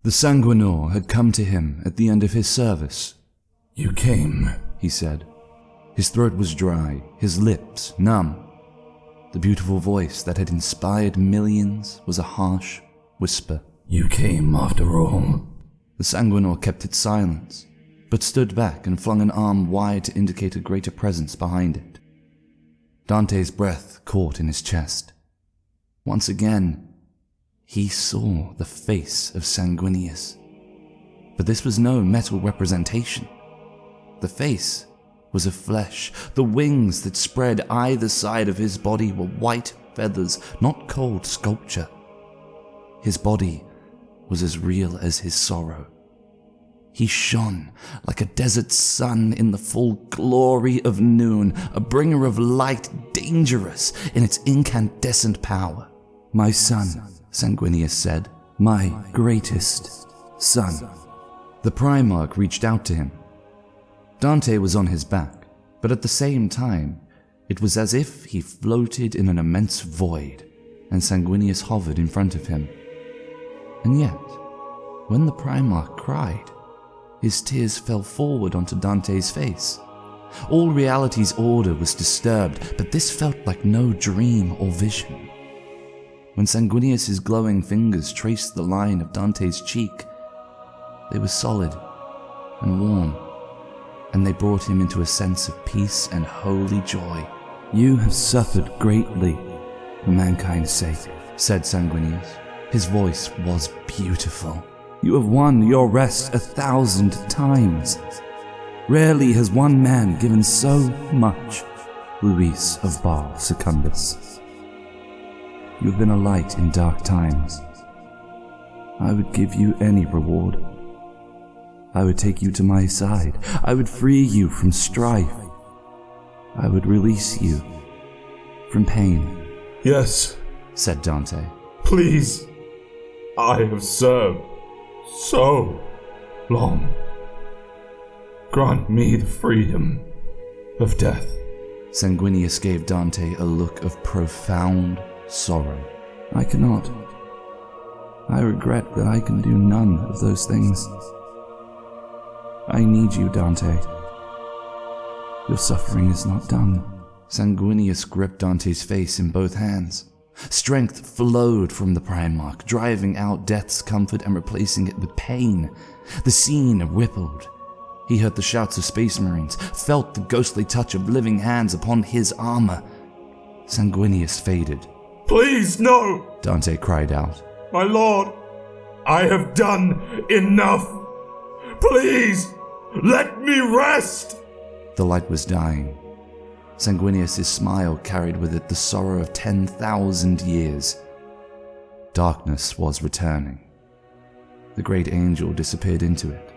The Sanguinor had come to him at the end of his service. "You came," he said. His throat was dry, his lips numb. The beautiful voice that had inspired millions was a harsh whisper. "You came after all." The Sanguinor kept its silence, but stood back and flung an arm wide to indicate a greater presence behind it. Dante's breath caught in his chest. Once again, he saw the face of Sanguinius. But this was no metal representation. The face was of flesh. The wings that spread either side of his body were white feathers, not cold sculpture. His body was as real as his sorrow. He shone like a desert sun in the full glory of noon, a bringer of light, dangerous in its incandescent power. "My son," Sanguinius said, "my greatest son." The Primarch reached out to him. Dante was on his back, but at the same time, it was as if he floated in an immense void, and Sanguinius hovered in front of him. And yet, when the Primarch cried, his tears fell forward onto Dante's face. All reality's order was disturbed, but this felt like no dream or vision. When Sanguinius's glowing fingers traced the line of Dante's cheek, they were solid and warm, and they brought him into a sense of peace and holy joy. "You have suffered greatly for mankind's sake," said Sanguinius. His voice was beautiful. "You have won your rest 1,000 times. Rarely has one man given so much, Luis of Baal Secundus. You have been a light in dark times. I would give you any reward. I would take you to my side. I would free you from strife. I would release you from pain." "Yes," said Dante. "Please. I have served so long. Grant me the freedom of death." Sanguinius gave Dante a look of profound sorrow. "I cannot. I regret that I can do none of those things. I need you, Dante. Your suffering is not done." Sanguinius gripped Dante's face in both hands. Strength flowed from the Primarch, driving out death's comfort and replacing it with pain. The scene rippled. He heard the shouts of space marines, felt the ghostly touch of living hands upon his armor. Sanguinius faded. "Please, no!" Dante cried out. "My lord, I have done enough. Please, let me rest!" The light was dying. Sanguinius' smile carried with it the sorrow of 10,000 years. Darkness was returning. The great angel disappeared into it,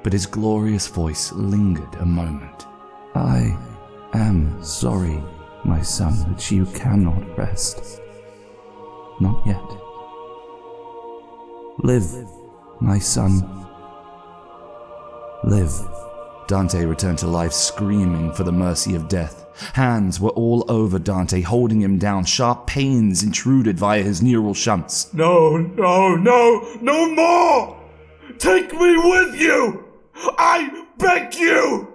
but his glorious voice lingered a moment. "I am sorry, my son, that you cannot rest. Not yet. Live, my son. Live." Dante returned to life, screaming for the mercy of death. Hands were all over Dante, holding him down. Sharp pains intruded via his neural shunts. "No, no, no, no more! Take me with you! I beg you!"